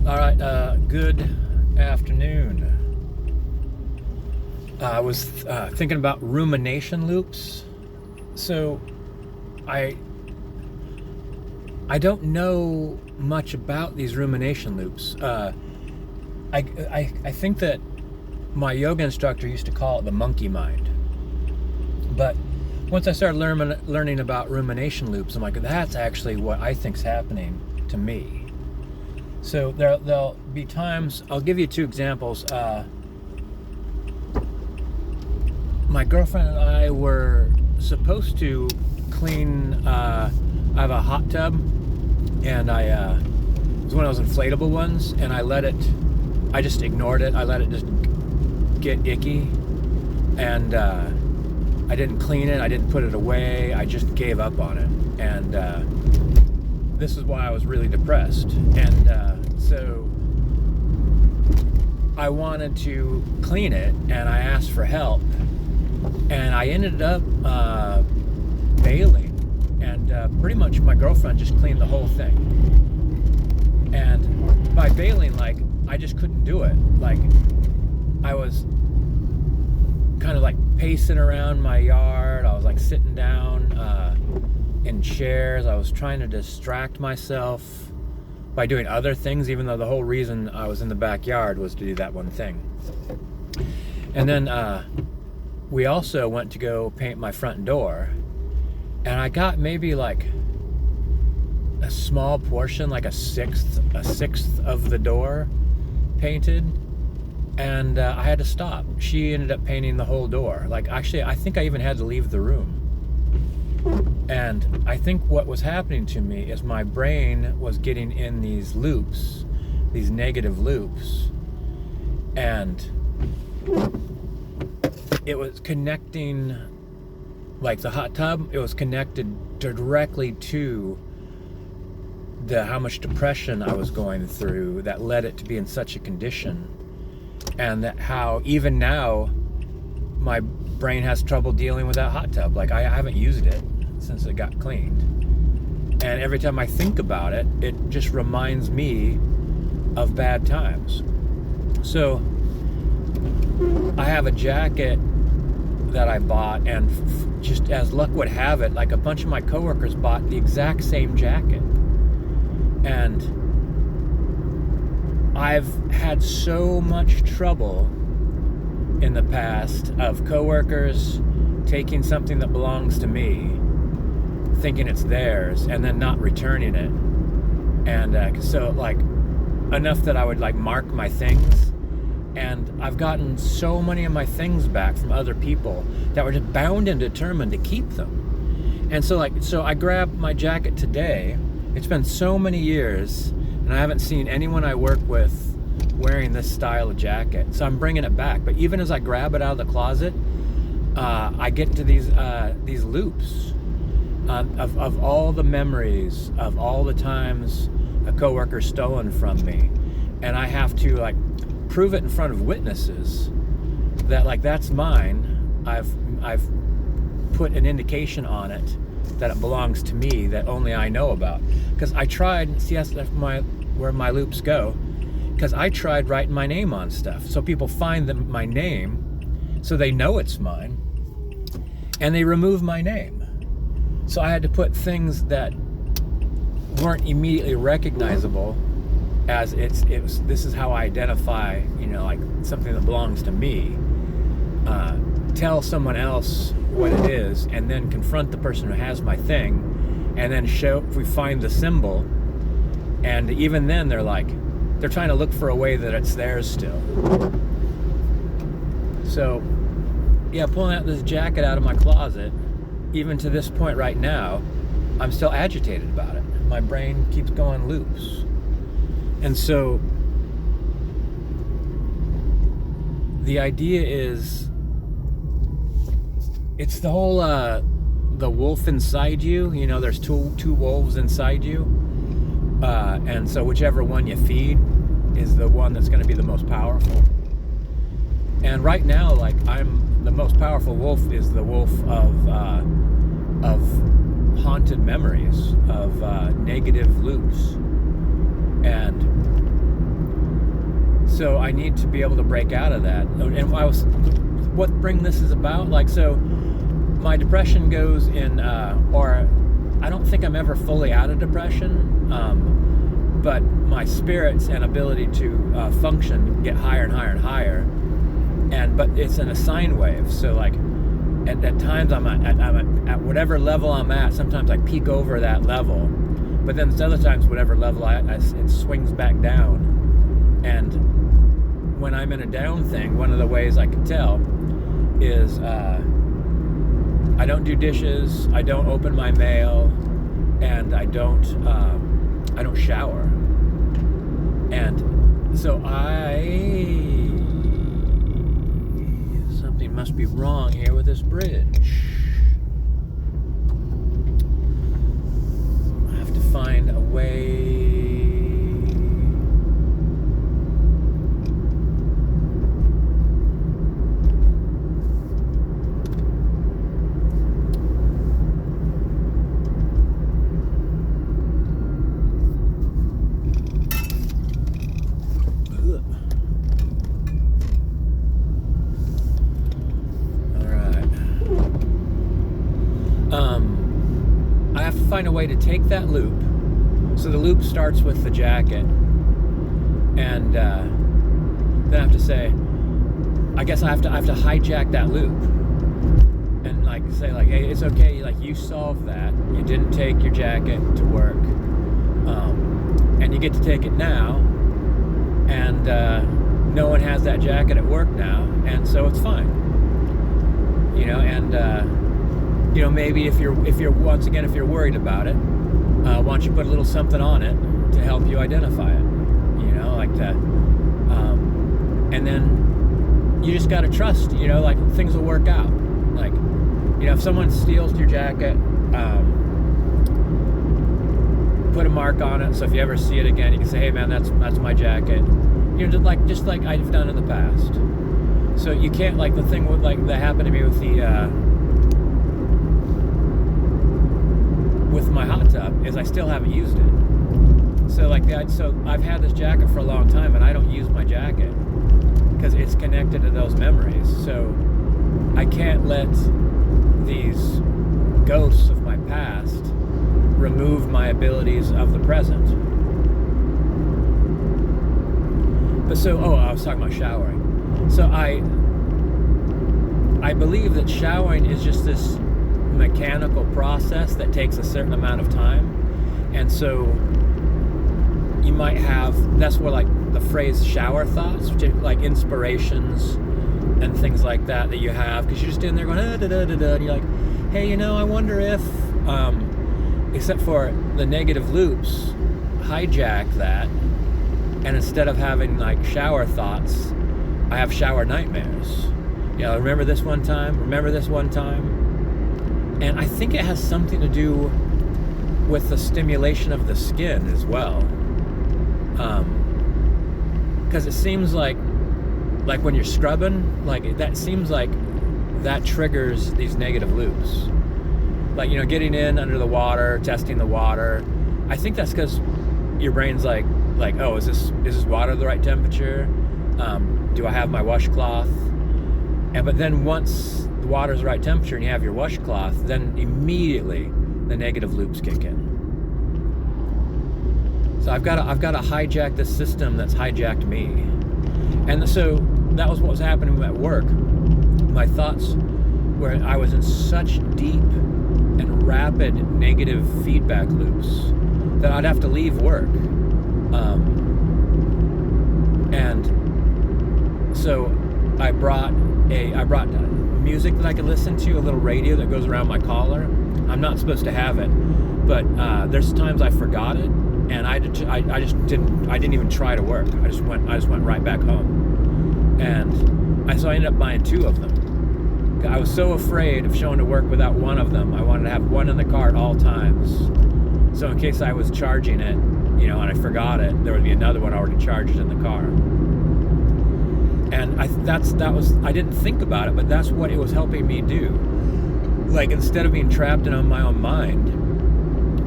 All right, good afternoon. I was thinking about rumination loops. So, I don't know much about these rumination loops. I think that my yoga instructor used to call it the monkey mind. But once I started learning about rumination loops, I'm like, that's actually what I think's happening to me. So there'll be times, I'll give you two examples. My girlfriend and I were supposed to clean, I have a hot tub, and it was one of those inflatable ones, and I just ignored it. I let it just get icky, and I didn't clean it, I didn't put it away, I just gave up on it. And this is why I was really depressed. And so I wanted to clean it, and I asked for help, and I ended up bailing, and pretty much my girlfriend just cleaned the whole thing. And by bailing, like, I just couldn't do it. Like, I was kind of like pacing around my yard. I was like sitting down in chairs. I was trying to distract myself by doing other things, even though the whole reason I was in the backyard was to do that one thing. And then we also went to go paint my front door, and I got maybe like a small portion, like a sixth of the door painted, and I had to stop. She ended up painting the whole door. Like, actually, I think I even had to leave the room. And I think what was happening to me is my brain was getting in these loops, these negative loops, and it was connecting, like the hot tub, it was connected directly to how much depression I was going through that led it to be in such a condition. And that how even now my brain has trouble dealing with that hot tub. Like, I haven't used it since it got cleaned, and every time I think about it, it just reminds me of bad times. So I have a jacket that I bought, and just as luck would have it, like, a bunch of my coworkers bought the exact same jacket. And I've had so much trouble in the past of coworkers taking something that belongs to me, thinking it's theirs, and then not returning it. And so, like, enough that I would like mark my things, and I've gotten so many of my things back from other people that were just bound and determined to keep them. And so I grabbed my jacket today. It's been so many years, and I haven't seen anyone I work with wearing this style of jacket, so I'm bringing it back. But even as I grab it out of the closet, I get into these loops of all the memories of all the times a coworker's stolen from me, and I have to like prove it in front of witnesses that, like, that's mine. I've put an indication on it that it belongs to me, that only I know about. Because I tried, see, that's where my loops go, because I tried writing my name on stuff, so people find my name, so they know it's mine, and they remove my name. So I had to put things that weren't immediately recognizable as this is how I identify, like something that belongs to me. Tell someone else what it is, and then confront the person who has my thing, and then show if we find the symbol. And even then, they're trying to look for a way that it's theirs still. So, yeah, pulling out this jacket out of my closet, even to this point right now, I'm still agitated about it. My brain keeps going loops. And so the idea is, it's the whole the wolf inside you. There's two wolves inside you, and so whichever one you feed is the one that's going to be the most powerful. And right now, like, the most powerful wolf is the wolf of haunted memories, of negative loops. And So I need to be able to break out of that. And what bring this is about, like, so my depression goes in, or I don't think I'm ever fully out of depression, but my spirits and ability to function get higher and higher and higher, but it's in a sine wave. So like at times I'm at whatever level I'm at. Sometimes I peak over that level, but then there's other times whatever level it swings back down. And when I'm in a down thing, one of the ways I can tell is I don't do dishes, I don't open my mail, and I don't shower. And so something must be wrong here with this bridge. I have to find a way. I have to find a way to take that loop. So the loop starts with the jacket, and then I have to say, I guess I have to hijack that loop, and like say like, hey, it's okay. Like, you solved that. You didn't take your jacket to work, and you get to take it now, and no one has that jacket at work now, and so it's fine. Maybe if you're once again, if you're worried about it, why don't you put a little something on it to help you identify it, like that, and then you just got to trust, like things will work out. Like, if someone steals your jacket, put a mark on it, so if you ever see it again, you can say, hey man, that's my jacket, just like I've done in the past. So you can't, like the thing with, like, that happened to me with with my hot tub, is I still haven't used it. So I've had this jacket for a long time, and I don't use my jacket because it's connected to those memories. So I can't let these ghosts of my past remove my abilities of the present. But I was talking about showering. So I believe that showering is just this mechanical process that takes a certain amount of time, and so you might have, that's where like the phrase shower thoughts, which are like inspirations and things like that you have, because you're just in there going da da da da, and you're like, hey, I wonder if except for the negative loops hijack that, and instead of having like shower thoughts, I have shower nightmares. Remember this one time, and I think it has something to do with the stimulation of the skin as well, because it seems like when you're scrubbing, like that seems like that triggers these negative loops, like getting in under the water, testing the water. I think that's because your brain's like oh, is this water the right temperature? Do I have my washcloth? But then once the water's the right temperature and you have your washcloth, then immediately the negative loops kick in. So I've got to hijack this system that's hijacked me. And so that was what was happening at work. My thoughts were, I was in such deep and rapid negative feedback loops that I'd have to leave work. And so I brought music that I could listen to, a little radio that goes around my collar. I'm not supposed to have it, but there's times I forgot it, and I didn't even try to work. I just went right back home, and so I ended up buying 2 of them. I was so afraid of showing to work without one of them. I wanted to have one in the car at all times, so in case I was charging it, and I forgot it, there would be another one already charged in the car. And I didn't think about it, but that's what it was helping me do. Like, instead of being trapped in my own mind,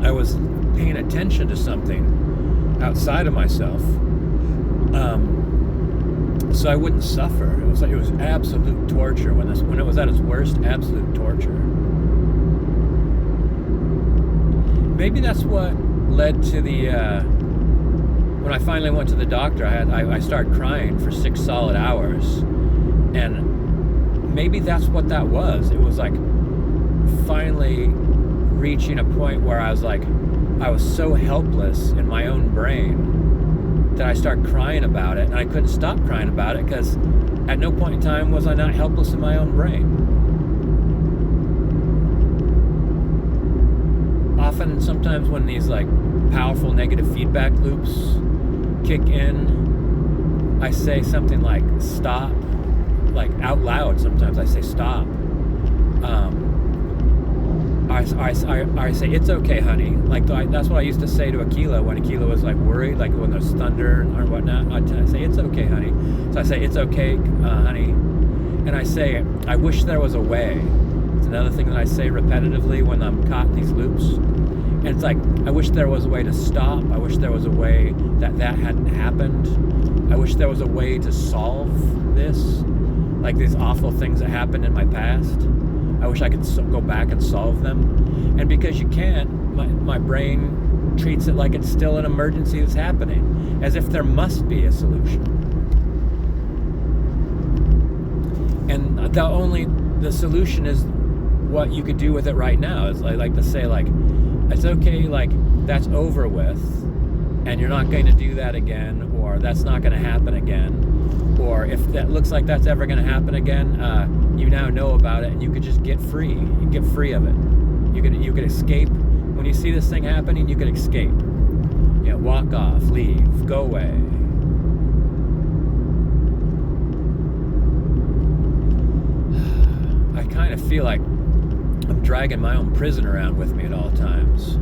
I was paying attention to something outside of myself. so I wouldn't suffer. It was absolute torture when it was at its worst, absolute torture. Maybe that's what led to the when I finally went to the doctor. I started crying for 6 solid hours, and maybe that's what that was. It was like finally reaching a point where I was so helpless in my own brain that I started crying about it, and I couldn't stop crying about it because at no point in time was I not helpless in my own brain. Often, sometimes when these like powerful negative feedback loops kick in, I say something like stop, like out loud. Sometimes I say stop. I say it's okay, honey. Like that's what I used to say to Akila when Akila was like worried, like when there's thunder or whatnot. I say it's okay, honey. So I say it's okay, honey, and I say I wish there was a way. It's another thing that I say repetitively when I'm caught in these loops. And it's like, I wish there was a way to stop. I wish there was a way that hadn't happened. I wish there was a way to solve this, like these awful things that happened in my past. I wish I could go back and solve them. And because you can't, my brain treats it like it's still an emergency that's happening, as if there must be a solution. And the solution is what you could do with it right now. Is I like to say, like, it's okay, like, that's over with, and you're not going to do that again, or that's not going to happen again, or if that looks like that's ever going to happen again, you now know about it, and you could just get free. You get free of it. You could escape. When you see this thing happening, you could escape. You know, walk off, leave, go away. I kind of feel like I'm dragging my own prison around with me at all times.